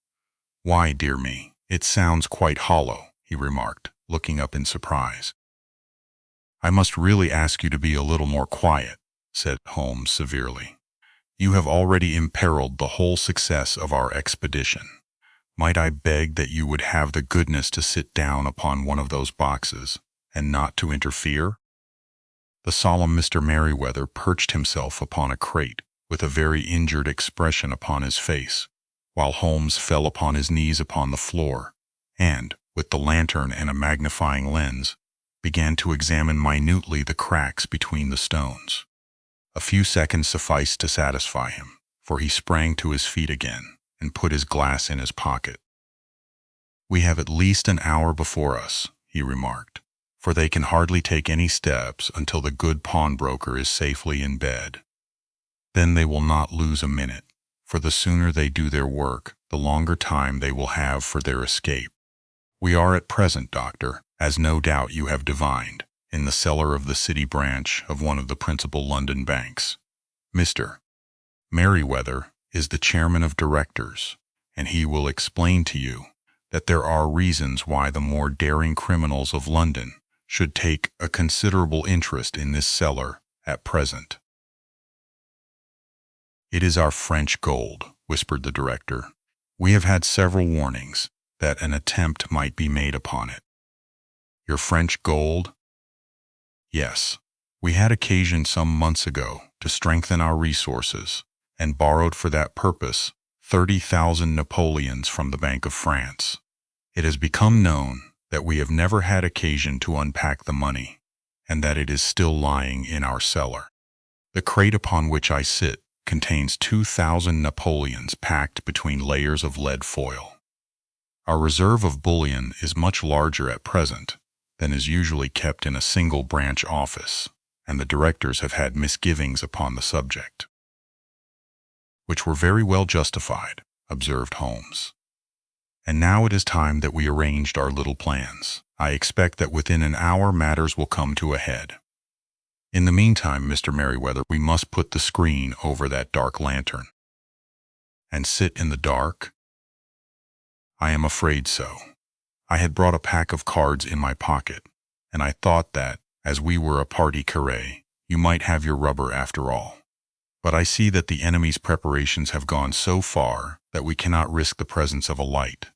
"Why, dear me, it sounds quite hollow," he remarked, looking up in surprise. "I must really ask you to be a little more quiet," said Holmes severely. "You have already imperiled the whole success of our expedition. Might I beg that you would have the goodness to sit down upon one of those boxes, and not to interfere?" The solemn Mr. Merryweather perched himself upon a crate, with a very injured expression upon his face, while Holmes fell upon his knees upon the floor, and, with the lantern and a magnifying lens, began to examine minutely the cracks between the stones. A few seconds sufficed to satisfy him, for he sprang to his feet again and put his glass in his pocket. "We have at least an hour before us," he remarked, "for they can hardly take any steps until the good pawnbroker is safely in bed. Then they will not lose a minute, for the sooner they do their work, the longer time they will have for their escape. We are at present, Doctor, as no doubt you have divined, in the cellar of the city branch of one of the principal London banks. Mr. Merryweather is the chairman of directors, and he will explain to you that there are reasons why the more daring criminals of London should take a considerable interest in this cellar at present." "It is our French gold," whispered the director. We have had several warnings that an attempt might be made upon it. Your French gold? Yes. We had occasion some months ago to strengthen our resources and borrowed for that purpose 30,000 Napoleons from the Bank of France. It has become known that we have never had occasion to unpack the money and that it is still lying in our cellar. The crate upon which I sit contains 2,000 Napoleons packed between layers of lead foil. Our reserve of bullion is much larger at present than is usually kept in a single branch office, and the directors have had misgivings upon the subject, which were very well justified, observed Holmes. And now it is time that we arranged our little plans. I expect that within an hour matters will come to a head. In the meantime, Mr. Merriweather, we must put the screen over that dark lantern. And sit in the dark? I am afraid so. I had brought a pack of cards in my pocket, and I thought that, as we were a partie carré, you might have your rubber after all. But I see that the enemy's preparations have gone so far that we cannot risk the presence of a light.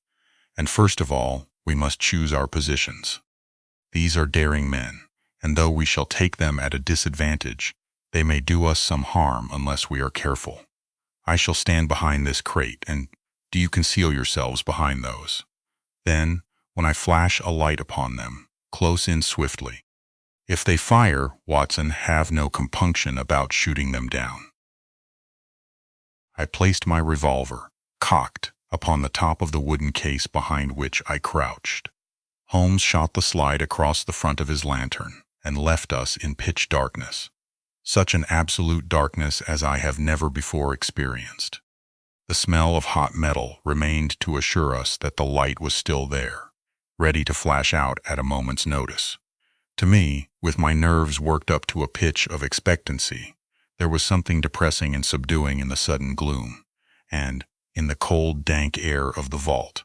And first of all, we must choose our positions. These are daring men, and though we shall take them at a disadvantage, they may do us some harm unless we are careful. I shall stand behind this crate, and do you conceal yourselves behind those. Then, when I flash a light upon them, close in swiftly. If they fire, Watson, have no compunction about shooting them down. I placed my revolver, cocked, upon the top of the wooden case behind which I crouched. Holmes shot the slide across the front of his lantern and left us in pitch darkness, such an absolute darkness as I have never before experienced. The smell of hot metal remained to assure us that the light was still there, ready to flash out at a moment's notice. To me, with my nerves worked up to a pitch of expectancy, there was something depressing and subduing in the sudden gloom, and in the cold, dank air of the vault.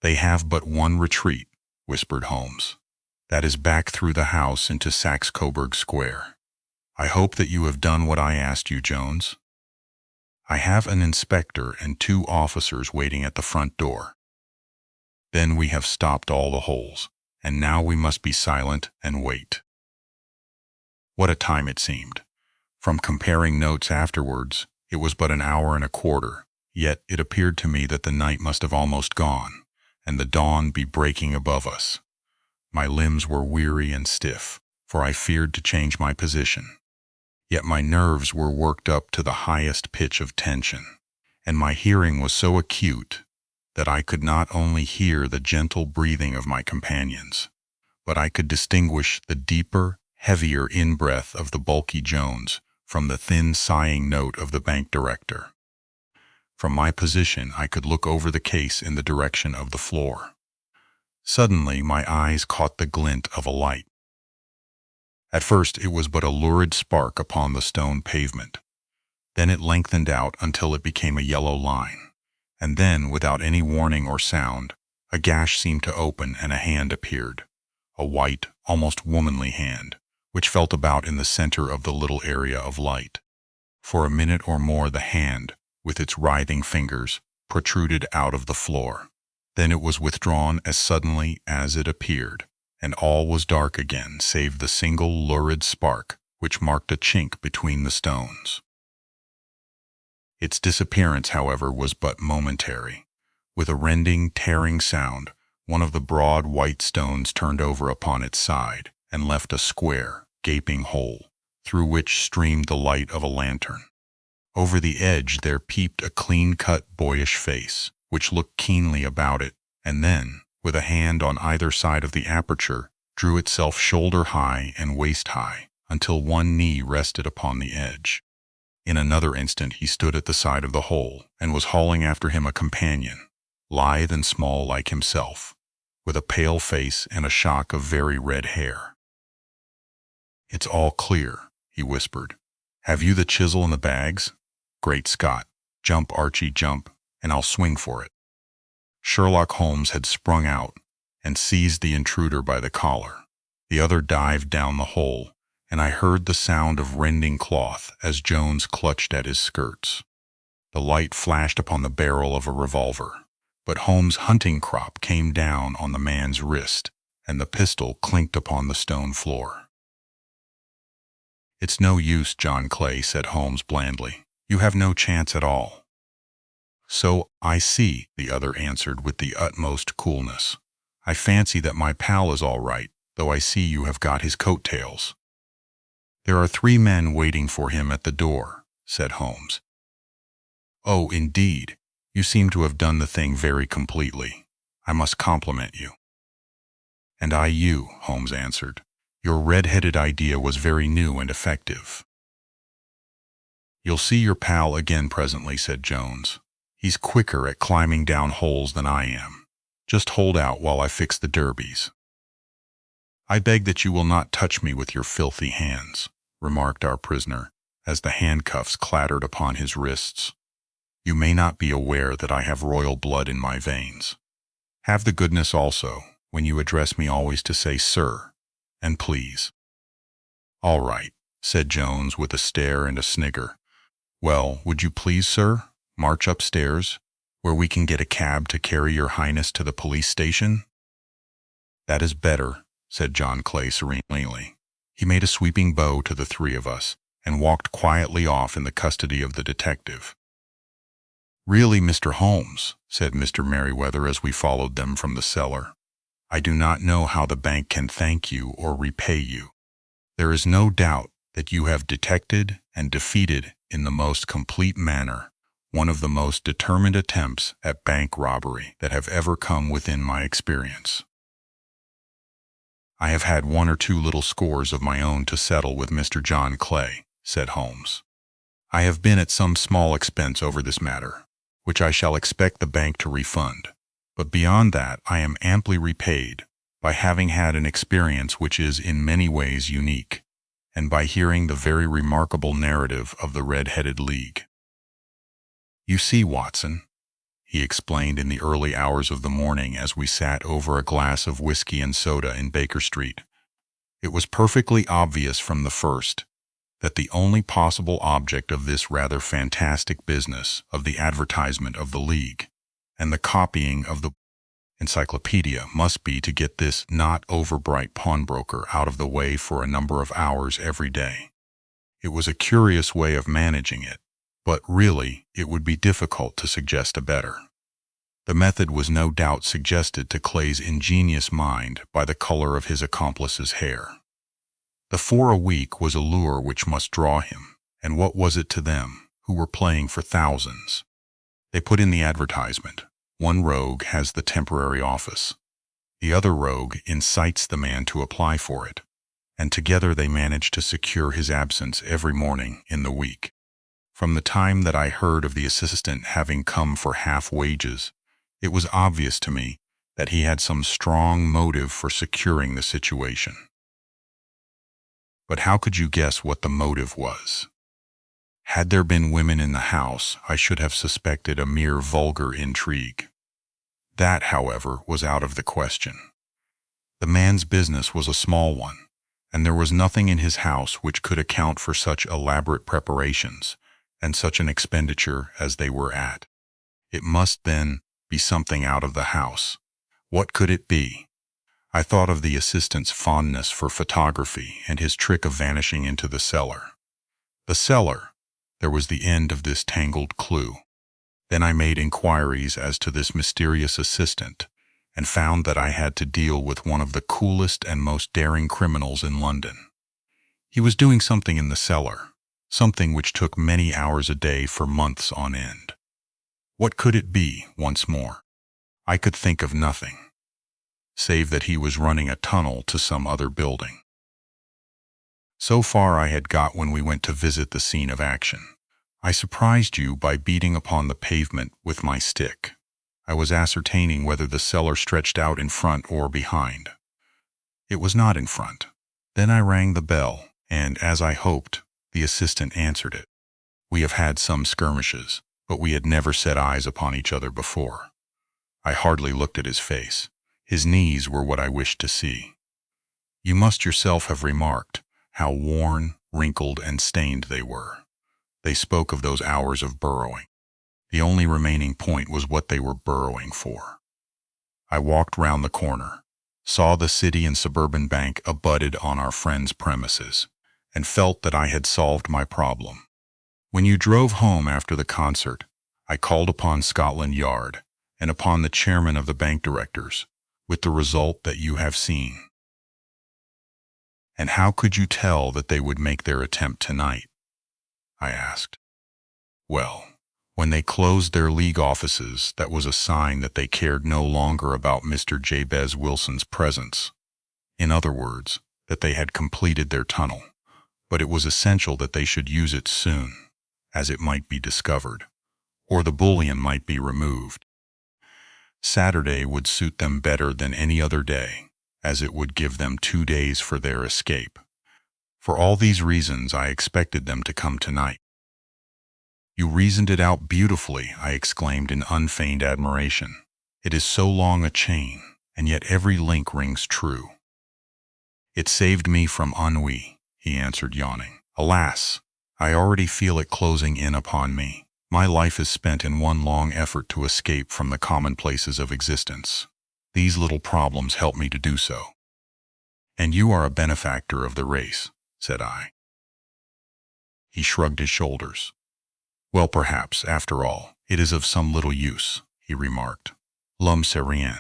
"They have but one retreat," whispered Holmes. "That is back through the house into Saxe-Coburg Square. I hope that you have done what I asked you, Jones." "I have an inspector and 2 officers waiting at the front door." "Then we have stopped all the holes, and now we must be silent and wait." What a time it seemed! From comparing notes afterwards, it was but an hour and a quarter, yet it appeared to me that the night must have almost gone, and the dawn be breaking above us. My limbs were weary and stiff, for I feared to change my position. Yet my nerves were worked up to the highest pitch of tension, and my hearing was so acute that I could not only hear the gentle breathing of my companions, but I could distinguish the deeper, heavier in-breath of the bulky Jones from the thin sighing note of the bank director. From my position I could look over the case in the direction of the floor. Suddenly my eyes caught the glint of a light. At first it was but a lurid spark upon the stone pavement. Then it lengthened out until it became a yellow line, and then, without any warning or sound, a gash seemed to open and a hand appeared, a white, almost womanly hand, which felt about in the center of the little area of light. For a minute or more the hand, with its writhing fingers, protruded out of the floor. Then it was withdrawn as suddenly as it appeared, and all was dark again save the single lurid spark which marked a chink between the stones. Its disappearance, however, was but momentary. With a rending, tearing sound, one of the broad white stones turned over upon its side and left a square, gaping hole, through which streamed the light of a lantern. Over the edge there peeped a clean-cut, boyish face, which looked keenly about it, and then, with a hand on either side of the aperture, drew itself shoulder-high and waist-high, until one knee rested upon the edge. In another instant he stood at the side of the hole, and was hauling after him a companion, lithe and small like himself, with a pale face and a shock of very red hair. "It's all clear," he whispered. "Have you the chisel and the bags? Great Scott! Jump, Archie, jump, and I'll swing for it." Sherlock Holmes had sprung out and seized the intruder by the collar. The other dived down the hole, and I heard the sound of rending cloth as Jones clutched at his skirts. The light flashed upon the barrel of a revolver, but Holmes' hunting crop came down on the man's wrist, and the pistol clinked upon the stone floor. "It's no use, John Clay," said Holmes blandly. "You have no chance at all." "So I see," the other answered with the utmost coolness. "I fancy that my pal is all right, though I see you have got his coat-tails." "There are 3 men waiting for him at the door," said Holmes. "Oh, indeed. You seem to have done the thing very completely. I must compliment you." "And I you," Holmes answered. "Your red-headed idea was very new and effective." "You'll see your pal again presently," said Jones. "He's quicker at climbing down holes than I am. Just hold out while I fix the derbies." "I beg that you will not touch me with your filthy hands," remarked our prisoner, as the handcuffs clattered upon his wrists. "You may not be aware that I have royal blood in my veins. Have the goodness also, when you address me, always to say 'sir' and 'please.'" "All right," said Jones with a stare and a snigger. "Well, would you please, sir, march upstairs, where we can get a cab to carry your highness to the police station?" "That is better," said John Clay serenely. He made a sweeping bow to the 3 of us, and walked quietly off in the custody of the detective. "Really, Mr. Holmes," said Mr. Merriweather as we followed them from the cellar, "I do not know how the bank can thank you or repay you. There is no doubt that you have detected and defeated in the most complete manner one of the most determined attempts at bank robbery that have ever come within my experience. I have had 1 or 2 little scores of my own to settle with Mr. John Clay," said Holmes. "I have been at some small expense over this matter, which I shall expect the bank to refund, but beyond that I am amply repaid by having had an experience which is in many ways unique, and by hearing the very remarkable narrative of the Red-Headed League. You see, Watson," he explained in the early hours of the morning as we sat over a glass of whiskey and soda in Baker Street, "it was perfectly obvious from the first that the only possible object of this rather fantastic business of the advertisement of the League and the copying of the encyclopedia must be to get this not over-bright pawnbroker out of the way for a number of hours every day. It was a curious way of managing it, but really it would be difficult to suggest a better. The method was no doubt suggested to Clay's ingenious mind by the color of his accomplice's hair. The 4 a week was a lure which must draw him, and what was it to them, who were playing for thousands? They put in the advertisement. One rogue has the temporary office. The other rogue incites the man to apply for it, and together they manage to secure his absence every morning in the week. From the time that I heard of the assistant having come for half wages, it was obvious to me that he had some strong motive for securing the situation. But how could you guess what the motive was? Had there been women in the house, I should have suspected a mere vulgar intrigue. That, however, was out of the question. The man's business was a small one, and there was nothing in his house which could account for such elaborate preparations and such an expenditure as they were at. It must, then, be something out of the house. What could it be? I thought of the assistant's fondness for photography and his trick of vanishing into the cellar. The cellar! There was the end of this tangled clue. Then I made inquiries as to this mysterious assistant, and found that I had to deal with one of the coolest and most daring criminals in London. He was doing something in the cellar, something which took many hours a day for months on end. What could it be, once more? I could think of nothing, save that he was running a tunnel to some other building. So far I had got when we went to visit the scene of action. I surprised you by beating upon the pavement with my stick. I was ascertaining whether the cellar stretched out in front or behind. It was not in front. Then I rang the bell, and, as I hoped, the assistant answered it. We have had some skirmishes, but we had never set eyes upon each other before. I hardly looked at his face. His knees were what I wished to see. You must yourself have remarked how worn, wrinkled, and stained they were. They spoke of those hours of burrowing. The only remaining point was what they were burrowing for. I walked round the corner, saw the City and Suburban Bank abutted on our friend's premises, and felt that I had solved my problem. When you drove home after the concert, I called upon Scotland Yard and upon the chairman of the bank directors, with the result that you have seen. And how could you tell that they would make their attempt tonight? I asked. Well, when they closed their league offices, that was a sign that they cared no longer about Mr. Jabez Wilson's presence. In other words, that they had completed their tunnel, but it was essential that they should use it soon, as it might be discovered, or the bullion might be removed. Saturday would suit them better than any other day, as it would give them 2 days for their escape. For all these reasons, I expected them to come tonight. You reasoned it out beautifully, I exclaimed in unfeigned admiration. It is so long a chain, and yet every link rings true. It saved me from ennui, he answered, yawning. Alas, I already feel it closing in upon me. My life is spent in one long effort to escape from the commonplaces of existence. These little problems help me to do so. And you are a benefactor of the race, said I. He shrugged his shoulders. Well, perhaps, after all, it is of some little use, he remarked. L'homme c'est rien,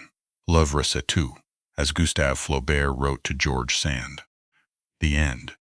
l'œuvre c'est tout, as Gustave Flaubert wrote to George Sand. The end.